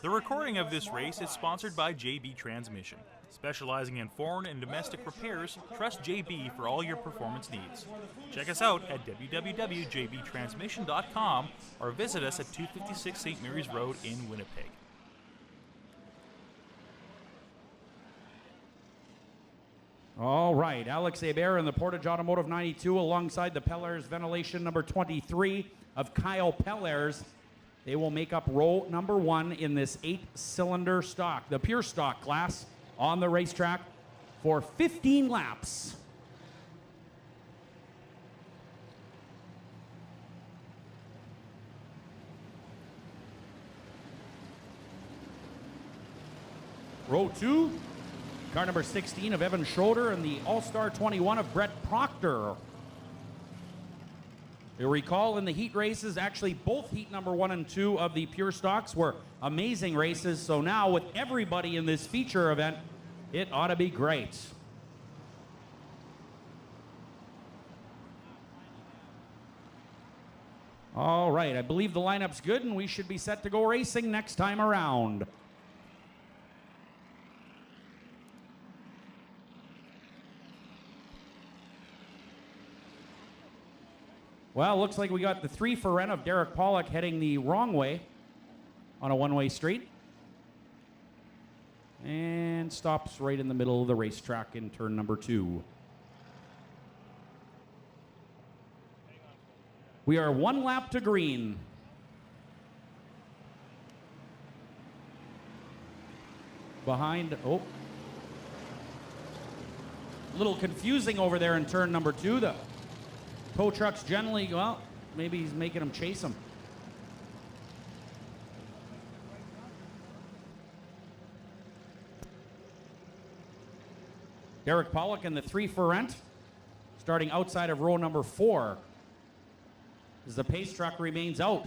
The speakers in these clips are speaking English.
The recording of this race is sponsored by JB Transmission. Specializing in foreign and domestic repairs, trust JB for all your performance needs. Check us out at www.jbtransmission.com or visit us at 256 St. Mary's Road in Winnipeg. All right, Alex Hebert in the Portage Automotive 92 alongside the Pellers Ventilation number 23 of Kyle Pellers. They will make up row number 1 in this 8-cylinder stock, the pure stock class, on the racetrack for 15 laps. Row 2, car number 16 of Evan Schroeder and the All-Star 21 of Brett Proctor. You'll recall in the heat races, actually both heat number 1 and 2 of the pure stocks were amazing races. So now with everybody in this feature event, it ought to be great. All right, I believe the lineup's good and we should be set to go racing next time around. Well, looks like we got the 3 for rent of Derek Pollock heading the wrong way on a one-way street. And stops right in the middle of the racetrack in turn number 2. We are 1 lap to green. Behind, a little confusing over there in turn number 2. The tow trucks generally, well, maybe he's making them chase him. Derek Pollock in the 3 for rent, starting outside of row number 4 as the pace truck remains out.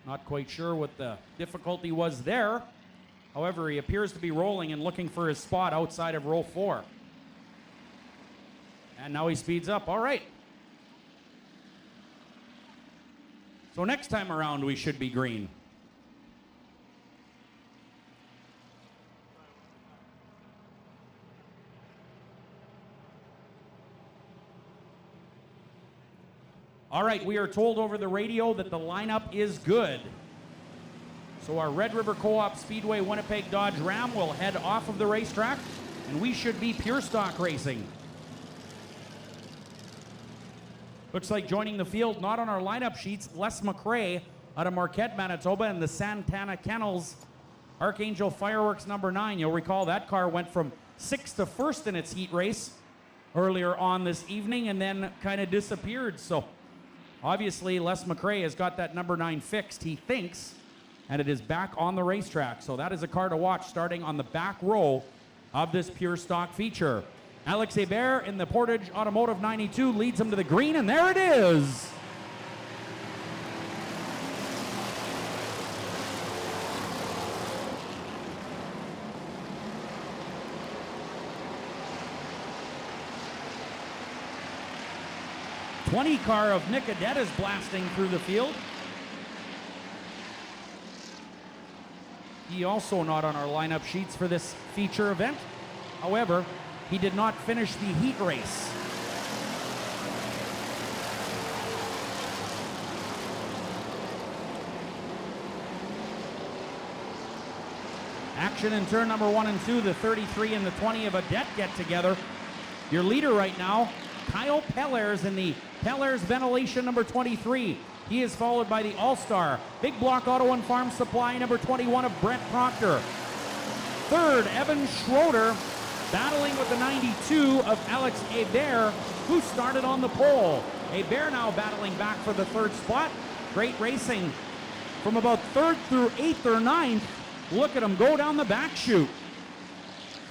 Not quite sure what the difficulty was there. However, he appears to be rolling and looking for his spot outside of row 4. And now he speeds up. All right. So next time around, we should be green. All right, we are told over the radio that the lineup is good. So our Red River Co-op Speedway Winnipeg Dodge Ram will head off of the racetrack, and we should be pure stock racing. Looks like joining the field, not on our lineup sheets, Les McRae out of Marquette, Manitoba, and the Santana Kennels Archangel Fireworks number 9. You'll recall that car went from 6th to 1st in its heat race earlier on this evening and then kind of disappeared. So obviously Les McRae has got that number 9 fixed, he thinks, and it is back on the racetrack. So that is a car to watch starting on the back row of this pure stock feature. Alex Hebert in the Portage Automotive 92 leads him to the green, and there it is. '20 car of Nick Adet is blasting through the field. He also not on our lineup sheets for this feature event. However, he did not finish the heat race. Action in turn number 1 and 2, the 33 and the 20 of Adet get together. Your leader right now, Kyle Pellers in the Pellers Ventilation number 23. He is followed by the All-Star Big Block Auto and Farm Supply number 21 of Brett Proctor. Third, Evan Schroeder, battling with the 92 of Alex Hebert, who started on the pole. Hebert now battling back for the 3rd spot. Great racing from about 3rd through 8th or 9th. Look at him go down the back chute.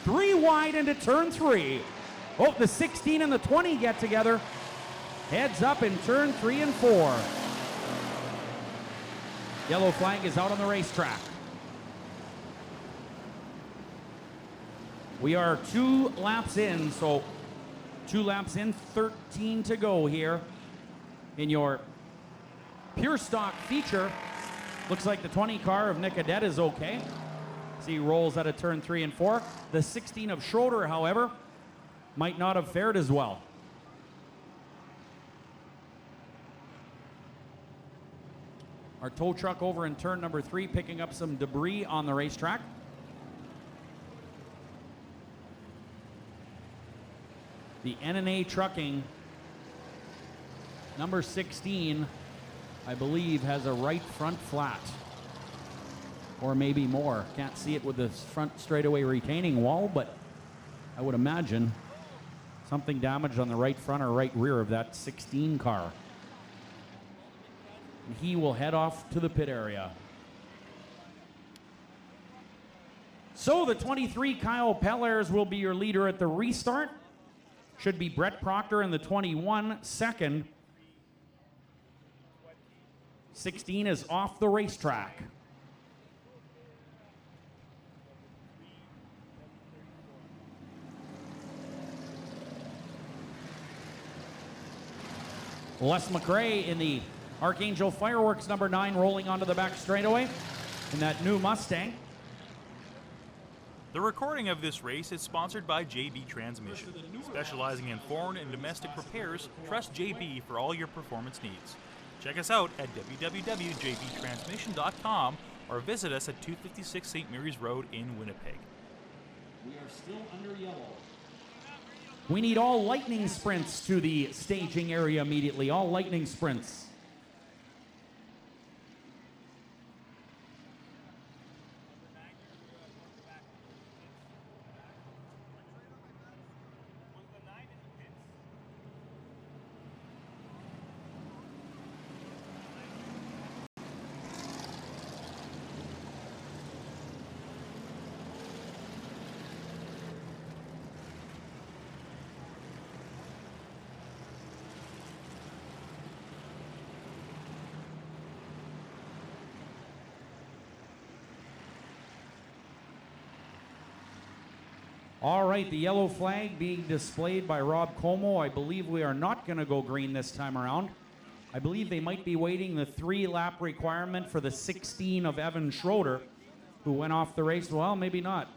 3 wide into turn 3. Oh, the 16 and the 20 get together. Heads up in turn 3 and 4. Yellow flag is out on the racetrack. We are 2 laps in, so 2 laps in, 13 to go here in your pure stock feature. Looks like the 20 car of Nick Adet is okay. See, he rolls out of turn 3 and 4. The 16 of Schroeder, however, might not have fared as well. Our tow truck over in turn number 3 picking up some debris on the racetrack. The NNA Trucking number 16, I believe, has a right front flat. Or maybe more. Can't see it with the front straightaway retaining wall, but I would imagine something damaged on the right front or right rear of that 16 car. And he will head off to the pit area. So the 23 Kyle Pellers will be your leader at the restart. Should be Brett Proctor in the 21 second. 16 is off the racetrack. Les McRae in the Archangel Fireworks number 9 rolling onto the back straightaway in that new Mustang. The recording of this race is sponsored by JB Transmission. Specializing in foreign and domestic repairs, trust JB for all your performance needs. Check us out at www.jbtransmission.com or visit us at 256 St. Mary's Road in Winnipeg. We are still under yellow. We need all lightning sprints to the staging area immediately. All lightning sprints. All right, the yellow flag being displayed by Rob Como. I believe we are not going to go green this time around. I believe they might be waiting the 3-lap requirement for the 16 of Evan Schroeder, who went off the race. Well, maybe not.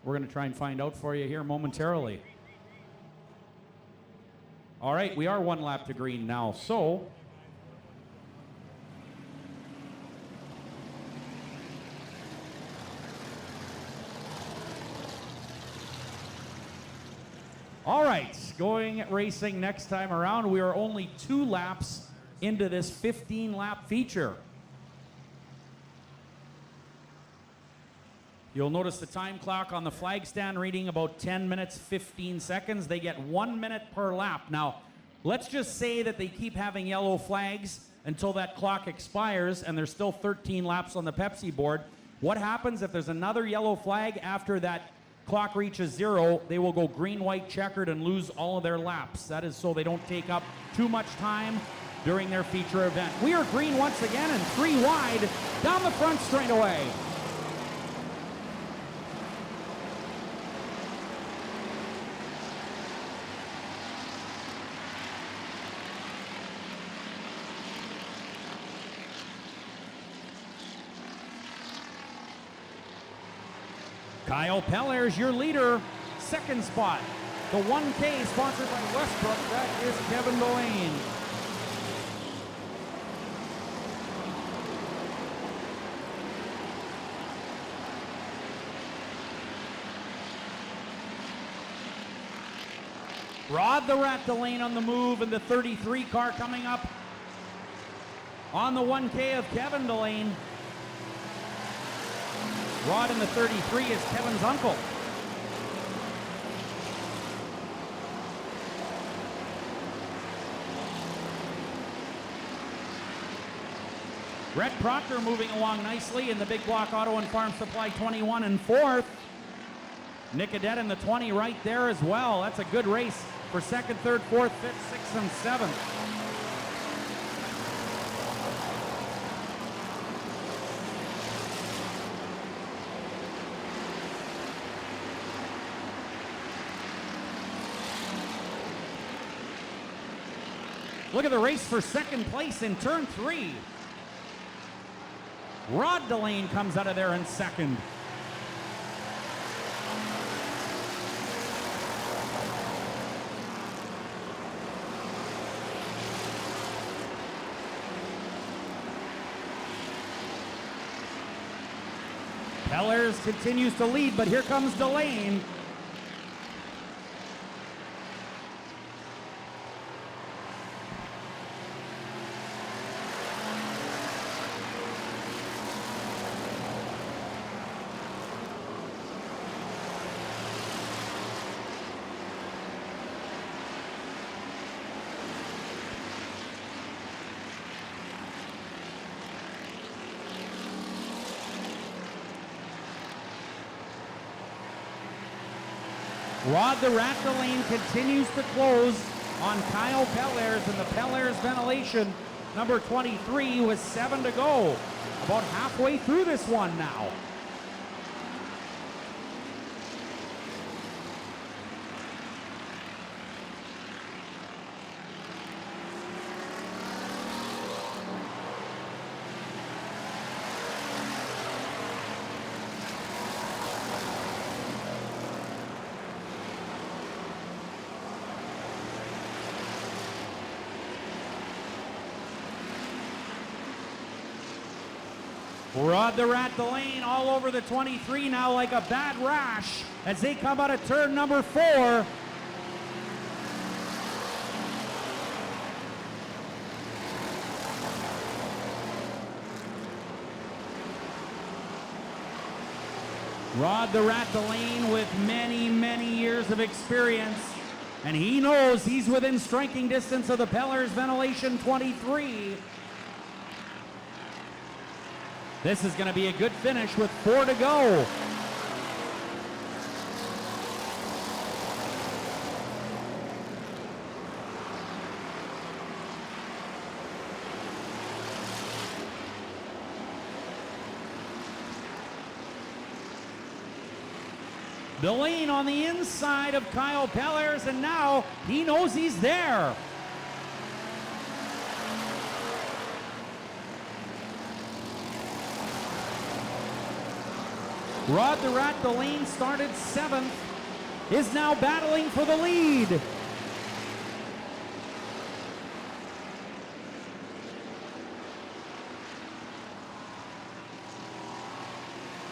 We're going to try and find out for you here momentarily. All right, we are 1 lap to green now, so all right, going racing next time around. We are only 2 laps into this 15-lap feature. You'll notice the time clock on the flag stand reading about 10 minutes, 15 seconds. They get 1 minute per lap. Now, let's just say that they keep having yellow flags until that clock expires and there's still 13 laps on the Pepsi board. What happens if there's another yellow flag after that clock reaches 0? They will go green, white, checkered and lose all of their laps. That is so they don't take up too much time during their feature event. We are green once again and 3 wide down the front straightaway. Kyle Pellers, your leader, 2nd spot. The 1K sponsored by Westbrook, that is Kevin Delane. Rod the Rat Delane on the move, and the 33 car coming up on the 1K of Kevin Delane. Rod in the 33 is Kevin's uncle. Brett Proctor moving along nicely in the Big Block Auto and Farm Supply 21 and 4th. Nick Adet in the 20 right there as well. That's a good race for 2nd, 3rd, 4th, 5th, 6th, and 7th. Look at the race for second place in turn 3. Rod Delane comes out of there in second. Pellers continues to lead, but here comes Delane. Rod the Rat Delane continues to close on Kyle Pellers and the Pellers Ventilation number 23 with 7 to go. About halfway through this one now. Rod the Rat Delane all over the 23 now like a bad rash as they come out of turn number 4. Rod the Rat Delane with many, many years of experience, and he knows he's within striking distance of the Pellers Ventilation 23. This is going to be a good finish with 4 to go. Delane on the inside of Kyle Pellers, and now he knows he's there. Rod the Rat Delane started 7th, is now battling for the lead.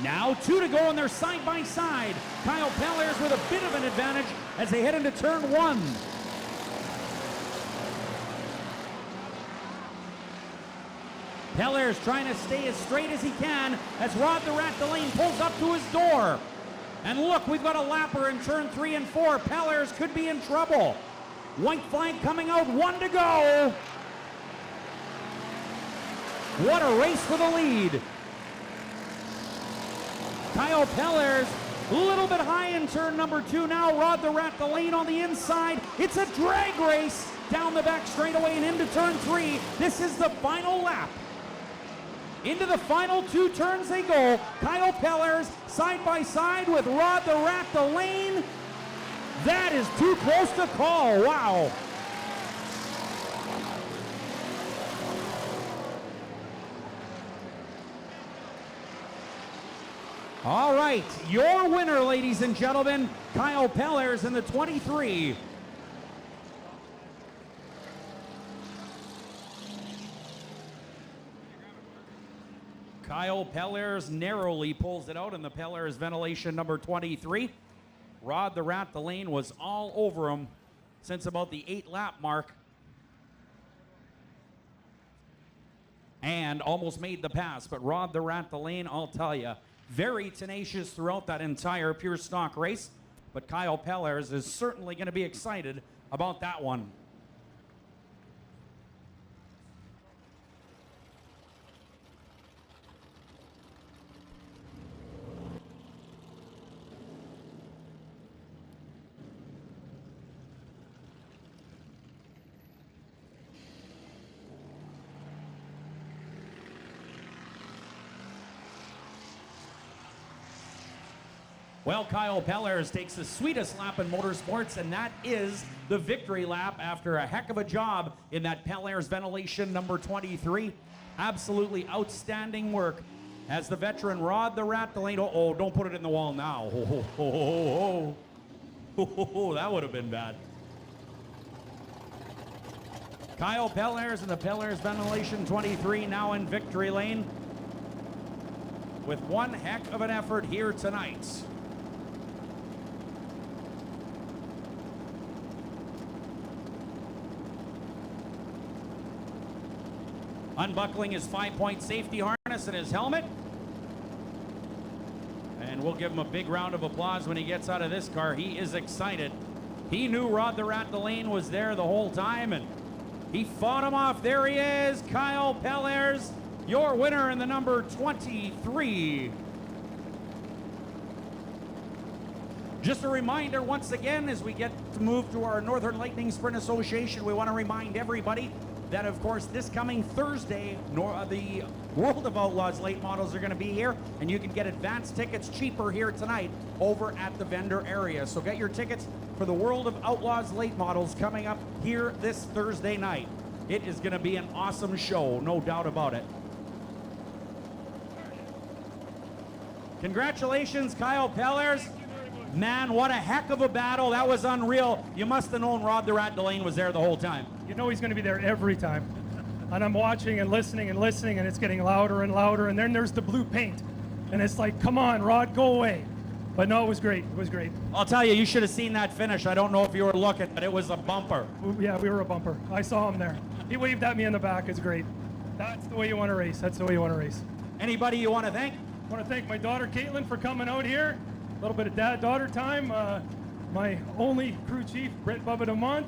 Now 2 to go, and they're side by side. Kyle Pellers with a bit of an advantage as they head into turn 1. Pellers trying to stay as straight as he can as Rod the Rat Delane pulls up to his door. And look, we've got a lapper in turn 3 and 4. Pellers could be in trouble. White flag coming out, 1 to go. What a race for the lead. Kyle Pellers a little bit high in turn number 2 now. Rod the Rat Delane on the inside. It's a drag race down the back straightaway and into turn 3. This is the final lap. Into the final 2 turns they go. Kyle Pellers side by side with Rod the Rat Delane. That is too close to call. Wow. All right, your winner, ladies and gentlemen, Kyle Pellers in the 23. Kyle Pellers narrowly pulls it out in the Pellers Ventilation number 23. Rod the Rat Delane was all over him since about the 8-lap mark. And almost made the pass, but Rod the Rat Delane, I'll tell you, very tenacious throughout that entire pure stock race. But Kyle Pellers is certainly going to be excited about that one. Well, Kyle Pellers takes the sweetest lap in motorsports, and that is the victory lap after a heck of a job in that Pellers ventilation number 23. Absolutely outstanding work as the veteran Rod the Rat Delaney. Oh, don't put it in the wall now. That would have been bad. Kyle Pellers and the Pellers ventilation 23 now in victory lane with one heck of an effort here tonight. Unbuckling his 5-point safety harness and his helmet. And we'll give him a big round of applause when he gets out of this car. He is excited. He knew Rod the Rat Delane was there the whole time, and he fought him off. There he is, Kyle Pellers, your winner in the number 23. Just a reminder once again, as we get to move to our Northern Lightning Sprint Association, we want to remind everybody that, of course, this coming Thursday, the World of Outlaws late models are going to be here, and you can get advance tickets cheaper here tonight over at the vendor area. So get your tickets for the World of Outlaws late models coming up here this Thursday night. It is going to be an awesome show, no doubt about it. Congratulations, Kyle Pellers. Man, what a heck of a battle. That was unreal. You must have known Rod the Rat Delane was there the whole time. You know he's going to be there every time. And I'm watching and listening, and it's getting louder and louder, and then there's the blue paint. And it's like, come on, Rod, go away. But no, it was great. It was great. I'll tell you, you should have seen that finish. I don't know if you were looking, but it was a bumper. Yeah, we were a bumper. I saw him there. He waved at me in the back. It's great. That's the way you want to race. That's the way you want to race. Anybody you want to thank? I want to thank my daughter, Caitlin, for coming out here. A little bit of dad-daughter time. My only crew chief, Brett Bubba DeMont,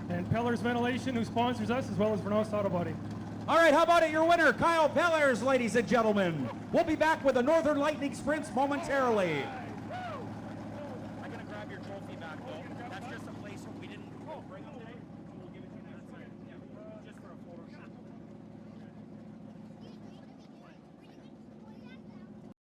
and Pellers Ventilation, who sponsors us, as well as Vernos Auto Body. All right, how about it? Your winner, Kyle Pellers, ladies and gentlemen. We'll be back with the Northern Lightning Sprints momentarily.